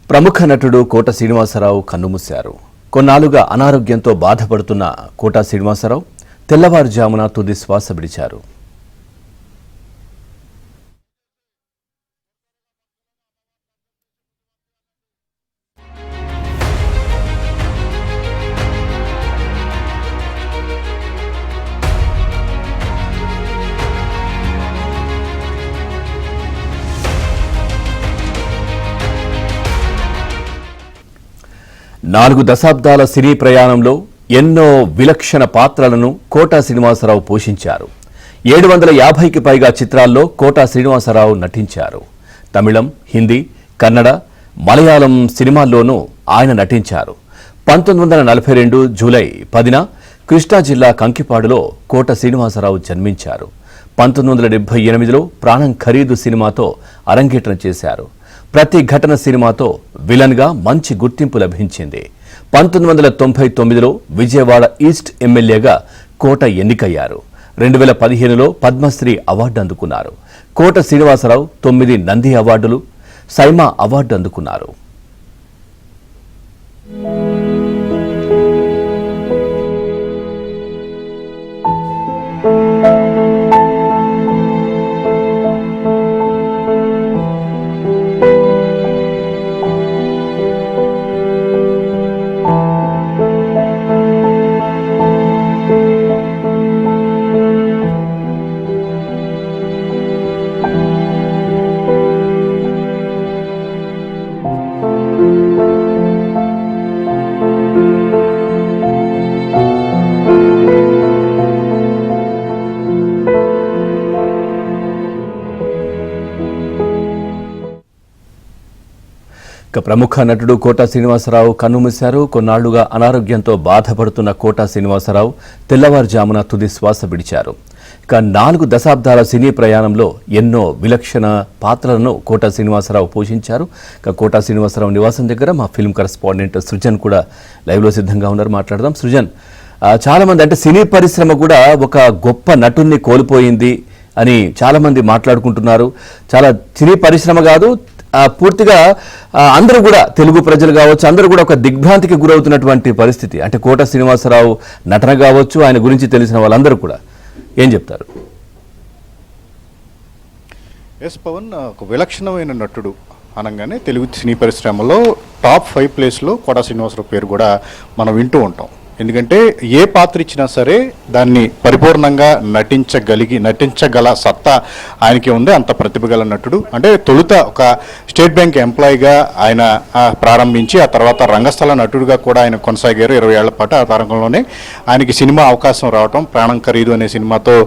ప్రముఖ నటుడు కోట శ్రీనివాసరావు కన్నుమూశారు. కొన్నాళ్లుగా అనారోగ్యంతో బాధపడుతున్న కోట శ్రీనివాసరావు తెల్లవారుజామున తుది శ్వాస విడిచారు. నాలుగు దశాబ్దాల సినీ ప్రయాణంలో ఎన్నో విలక్షణ పాత్రలను కోట శ్రీనివాసరావు పోషించారు. 750కి పైగా చిత్రాల్లో కోట శ్రీనివాసరావు నటించారు. తమిళం, హిందీ, కన్నడ, మలయాళం సినిమాల్లోనూ ఆయన నటించారు. 1942 జూలై 10న కృష్ణా జిల్లా కంకిపాడులో కోట శ్రీనివాసరావు జన్మించారు. 1978లో ప్రాణం ఖరీదు సినిమాతో అరంగేట్రం చేశారు. ప్రతి ఘటన సినిమాతో విలన్గా మంచి గుర్తింపు లభించింది. 1999లో విజయవాడ ఈస్ట్ ఎమ్మెల్యేగా కోట ఎన్నికయ్యారు. 2015లో పద్మశ్రీ అవార్డు అందుకున్నారు. కోట శ్రీనివాసరావు 9 నంది అవార్డులు, సైమా అవార్డు అందుకున్నారు. ప్రముఖ నటుడు కోట శ్రీనివాసరావు కన్నుమూశారు. కొన్నాళ్లుగా అనారోగ్యంతో బాధపడుతున్న కోట శ్రీనివాసరావు తెల్లవారుజామున తుది శ్వాస విడిచారు. 4 దశాబ్దాల సినీ ప్రయాణంలో ఎన్నో విలక్షణ పాత్రలను కోట శ్రీనివాసరావు పోషించారు. కోట శ్రీనివాసరావు నివాసం దగ్గర మా ఫిల్మ్ కరెస్పాండెంట్ సృజన్ కూడా లైవ్లో సిద్ధంగా ఉన్నారు. మాట్లాడదాం సృజన్. చాలా మంది అంటే సినీ పరిశ్రమ కూడా ఒక గొప్ప నటుడిని కోల్పోయింది అని చాలా మంది మాట్లాడుకుంటున్నారు. చాలా సినీ పరిశ్రమ కాదు, పూర్తిగా అందరూ కూడా తెలుగు ప్రజలు కావచ్చు, అందరూ కూడా ఒక దిగ్భ్రాంతికి గురవుతున్నటువంటి పరిస్థితి. అంటే కోట శ్రీనివాసరావు నటన కావచ్చు, ఆయన గురించి తెలిసిన వాళ్ళందరూ కూడా ఏం చెప్తారు? ఎస్ పవన్, ఒక విలక్షణమైన నటుడు అనగానే తెలుగు సినీ పరిశ్రమలో టాప్ 5 ప్లేస్లో కోట శ్రీనివాసరావు పేరు కూడా మనం వింటూ ఉంటాం. ఎందుకంటే ఏ పాత్ర ఇచ్చినా సరే దాన్ని పరిపూర్ణంగా నటించగల సత్తా ఆయనకి ఉంది. అంత ప్రతిభ గల నటుడు. అంటే తొలుత ఒక స్టేట్ బ్యాంక్ ఎంప్లాయీగా ఆయన ప్రారంభించి ఆ తర్వాత రంగస్థల నటుడిగా కూడా ఆయన కొనసాగారు 20 ఏళ్ల పాటు. ఆ తరంగంలోనే ఆయనకి సినిమా అవకాశం రావటం, ప్రాణం ఖరీదు అనే సినిమాతో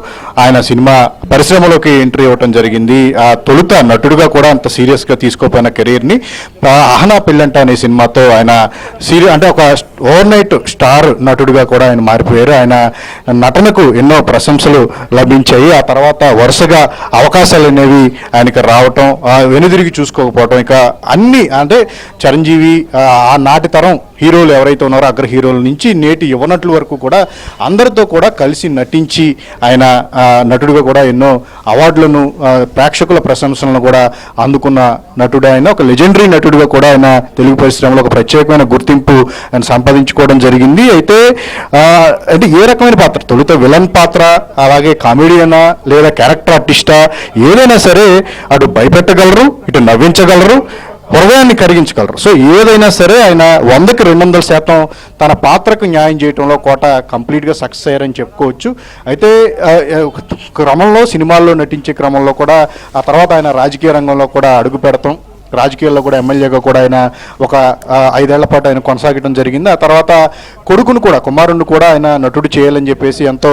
ఆయన సినిమా పరిశ్రమలోకి ఎంట్రీ అవ్వటం జరిగింది. ఆ తొలుత నటుడిగా కూడా అంత సీరియస్గా తీసుకోపోయిన కెరీర్ని అహనా పెళ్ళంట అనే సినిమాతో ఆయన అంటే ఒక ఓవర్ నైట్ స్టార్ నటుడిగా కూడా ఆయన మారిపోయారు. ఆయన నటనకు ఎన్నో ప్రశంసలు లభించాయి. ఆ తర్వాత వరుసగా అవకాశాలు అనేవి ఆయనకి రావటం, వెనుదిరిగి చూసుకోకపోవటం, ఇక అన్ని అంటే చిరంజీవి ఆ నాటి తరం హీరోలు ఎవరైతే ఉన్నారో అగ్ర హీరోల నుంచి నేటి యువనటుల వరకు కూడా అందరితో కూడా కలిసి నటించి ఆయన నటుడిగా కూడా ఎన్నో అవార్డులను, ప్రేక్షకుల ప్రశంసలను కూడా అందుకున్న నటుడు. ఆయన ఒక లెజెండరీ నటుడిగా కూడా ఆయన తెలుగు పరిశ్రమలో ఒక ప్రత్యేకమైన గుర్తింపు ఆయన సంపాదించుకోవడం జరిగింది. అయితే అంటే ఏ రకమైన పాత్ర, తొలుత విలన్ పాత్ర, అలాగే కామెడియనా లేదా క్యారెక్టర్ ఆర్టిస్టా, ఏదైనా సరే అటు భయపెట్టగలరు, ఇటు నవ్వించగలరు, హృదయాన్ని కరిగించగలరు. సో ఏదైనా సరే ఆయన 100కి 200% తన పాత్రకు న్యాయం చేయడంలో కోట కంప్లీట్గా సక్సెస్ అయ్యారని చెప్పుకోవచ్చు. అయితే క్రమంలో సినిమాల్లో నటించే క్రమంలో కూడా ఆ తర్వాత ఆయన రాజకీయ రంగంలో కూడా అడుగు పెడతాం, రాజకీయాల్లో కూడా ఎమ్మెల్యేగా కూడా ఆయన ఒక 5 ఏళ్ల పాటు ఆయన కొనసాగడం జరిగింది. ఆ తర్వాత కొడుకును కూడా, కుమారుణ్ణి కూడా ఆయన నటుడు చేయాలని చెప్పేసి ఎంతో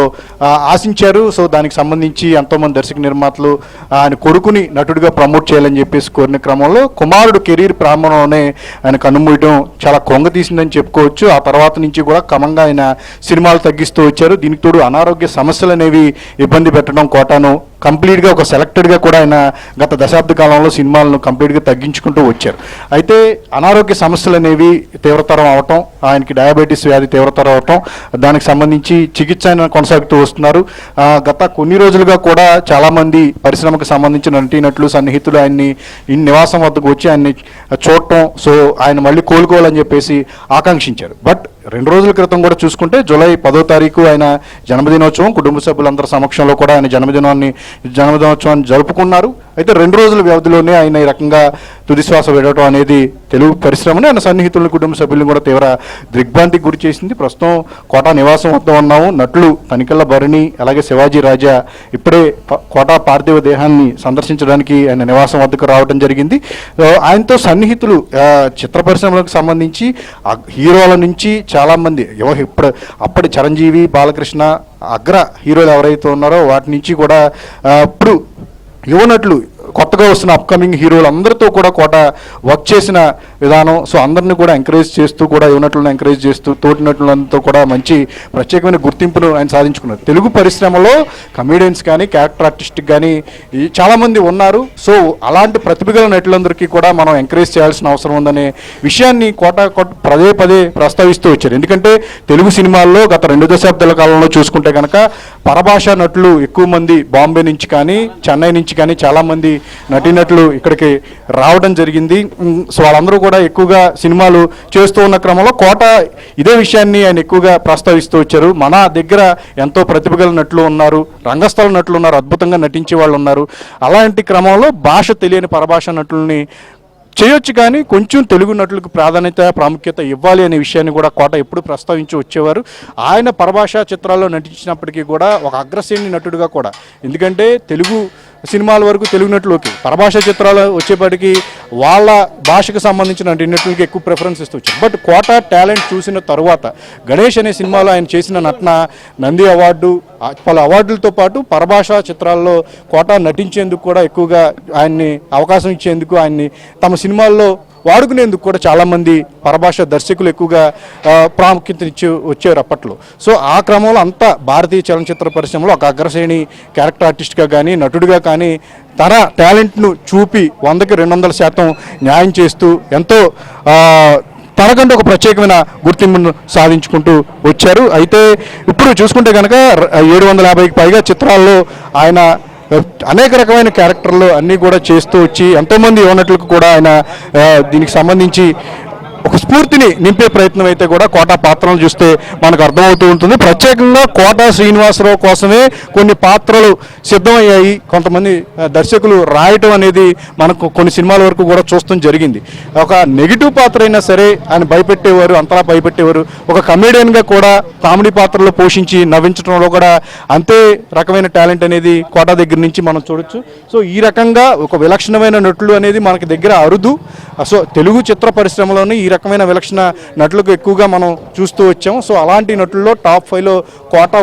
ఆశించారు. సో దానికి సంబంధించి ఎంతోమంది దర్శక నిర్మాతలు ఆయన కొడుకుని నటుడిగా ప్రమోట్ చేయాలని చెప్పేసి కోరిన క్రమంలో కుమారుడు కెరీర్ ప్రారంభంలోనే ఆయన కన్నుమూయడం చాలా కొంగ తీసిందని చెప్పుకోవచ్చు. ఆ తర్వాత నుంచి కూడా క్రమంగా ఆయన సినిమాలు తగ్గిస్తూ వచ్చారు. దీనికి తోడు అనారోగ్య సమస్యలు అనేవి ఇబ్బంది పెట్టడం కోటను కంప్లీట్గా ఒక సెలెక్టెడ్గా కూడా ఆయన గత దశాబ్ద కాలంలో సినిమాలను కంప్లీట్గా తగ్గించుకుంటూ వచ్చారు. అయితే అనారోగ్య సమస్యలు అనేవి తీవ్రతరం అవటం, ఆయనకి డయాబెటీస్ వ్యాధి తీవ్రతరం అవటం, దానికి సంబంధించి చికిత్స ఆయన కొనసాగుతూ వస్తున్నారు. గత కొన్ని రోజులుగా కూడా చాలామంది పరిశ్రమకు సంబంధించిన నటీనటులు సన్నిహితులు ఆయన్ని ఈ నివాసం వద్దకు వచ్చి ఆయన్ని చూడటం, సో ఆయన మళ్ళీ కోలుకోవాలని చెప్పేసి ఆకాంక్షించారు. బట్ 2 రోజుల క్రితం కూడా చూసుకుంటే జూలై 10వ తారీఖు ఆయన జన్మదినోత్సవం, కుటుంబ సభ్యులందరి సమక్షంలో కూడా ఆయన జన్మదినోత్సవాన్ని జరుపుకున్నారు. అయితే 2 రోజుల వ్యవధిలోనే ఆయన ఈ రకంగా తుదిశ్వాస విడవటం అనేది తెలుగు పరిశ్రమని, ఆయన సన్నిహితులను, కుటుంబ సభ్యులను కూడా తీవ్ర దిగ్భ్రాంతికి గురి చేసింది. ప్రస్తుతం కోటా నివాసం వద్ద ఉన్నాము. నటులు తనికెళ్ల భరణి అలాగే శివాజీ రాజా ఇప్పుడే కోటా పార్థివ దేహాన్ని సందర్శించడానికి ఆయన నివాసం వద్దకు రావడం జరిగింది. ఆయనతో సన్నిహితులు, చిత్ర పరిశ్రమలకు సంబంధించి హీరోల నుంచి చాలామంది అప్పటి చిరంజీవి, బాలకృష్ణ అగ్ర హీరోలు ఎవరైతే ఉన్నారో వాటి నుంచి కూడా ఇప్పుడు యువనటులు కొత్తగా వస్తున్న అప్కమింగ్ హీరోలు అందరితో కూడా కోట వర్క్ చేసిన విధానం, సో అందరిని కూడా ఎంకరేజ్ చేస్తూ కూడా యువనటులను ఎంకరేజ్ చేస్తూ తోటి నటులంతా కూడా మంచి ప్రత్యేకమైన గుర్తింపును ఆయన సాధించుకున్నారు. తెలుగు పరిశ్రమలో కమెడియన్స్ కానీ క్యారెక్టర్ ఆర్టిస్ట్ కానీ చాలామంది ఉన్నారు. సో అలాంటి ప్రతిభగల నటులందరికీ కూడా మనం ఎంకరేజ్ చేయాల్సిన అవసరం ఉందనే విషయాన్ని కోట పదే పదే ప్రస్తావిస్తూ వచ్చారు. ఎందుకంటే తెలుగు సినిమాల్లో గత 2 దశాబ్దాల కాలంలో చూసుకుంటే కనుక పరభాషా నటులు ఎక్కువ మంది బాంబే నుంచి కానీ చెన్నై నుంచి కానీ చాలామంది నటీనటులు ఇక్కడికి రావడం జరిగింది. సో వాళ్ళందరూ కూడా ఎక్కువగా సినిమాలు చేస్తూ ఉన్న క్రమంలో కోట ఇదే విషయాన్ని ఆయన ఎక్కువగా ప్రస్తావిస్తూ వచ్చారు. మన దగ్గర ఎంతో ప్రతిభగల నటులు ఉన్నారు, రంగస్థల నటులు ఉన్నారు, అద్భుతంగా నటించే వాళ్ళు ఉన్నారు. అలాంటి క్రమంలో భాష తెలియని పరభాషా నటుల్ని చేయొచ్చు, కానీ కొంచెం తెలుగు నటులకు ప్రాముఖ్యత ఇవ్వాలి అనే విషయాన్ని కూడా కోట ఎప్పుడు ప్రస్తావించి వచ్చేవారు. ఆయన పరభాషా చిత్రాల్లో నటించినప్పటికీ కూడా ఒక అగ్రశ్రేణి నటుడుగా కూడా, ఎందుకంటే తెలుగు సినిమాల వరకు తెలుగు నటులకి పరభాషా చిత్రాలు వచ్చేప్పటికీ వాళ్ళ భాషకు సంబంధించిన నటులకి ఎక్కువ ప్రిఫరెన్స్ ఇస్తూ వచ్చారు. బట్ కోట టాలెంట్ చూసిన తరువాత గణేష్ అనే సినిమాలో ఆయన చేసిన నటన నంది అవార్డు, పలు అవార్డులతో పాటు పరభాషా చిత్రాల్లో కోట నటించేందుకు కూడా ఎక్కువగా ఆయన్ని అవకాశం ఇచ్చేందుకు, ఆయన్ని తమ సినిమాల్లో వాడుకునేందుకు కూడా చాలామంది పరభాష దర్శకులు ఎక్కువగా ప్రాముఖ్యతనిచ్చి వచ్చారు అప్పట్లో. సో ఆ క్రమంలో అంతా భారతీయ చలనచిత్ర పరిశ్రమలో ఒక అగ్రశ్రేణి క్యారెక్టర్ ఆర్టిస్ట్గా కానీ నటుడిగా కానీ తన టాలెంట్ను చూపి 100కి 200% న్యాయం చేస్తూ ఎంతో తనకంటే ఒక ప్రత్యేకమైన గుర్తింపును సాధించుకుంటూ వచ్చారు. అయితే ఇప్పుడు చూసుకుంటే కనుక 750కి పైగా చిత్రాల్లో ఆయన అనేక రకమైన క్యారెక్టర్లు అన్నీ కూడా చేస్తూ వచ్చి ఎంతోమంది యువనటులకు కూడా ఆయన దీనికి సంబంధించి ఒక స్ఫూర్తిని నింపే ప్రయత్నం అయితే కూడా కోట పాత్రలు చూస్తే మనకు అర్థమవుతూ ఉంటుంది. ప్రత్యేకంగా కోట శ్రీనివాసరావు కోసమే కొన్ని పాత్రలు సిద్ధమయ్యాయి. కొంతమంది దర్శకులు రాయటం అనేది మనకు కొన్ని సినిమాల వరకు కూడా చూస్తాం జరిగింది. ఒక నెగిటివ్ పాత్ర అయినా సరే ఆయన భయపెట్టేవారు, అంతలా భయపెట్టేవారు. ఒక కమెడియన్గా కూడా కామెడీ పాత్రలు పోషించి నవ్వించడంలో కూడా అంతే రకమైన టాలెంట్ అనేది కోట దగ్గర నుంచి మనం చూడొచ్చు. సో ఈ రకంగా ఒక విలక్షణమైన నటులు అనేది మనకి దగ్గర అరుదు. సో తెలుగు చిత్ర పరిశ్రమలోని ఈ రకమైన విలక్షణ నటులకు ఎక్కువగా మనం చూస్తూ వచ్చాం. సో అలాంటి నటుల్లో టాప్ 5లో కోట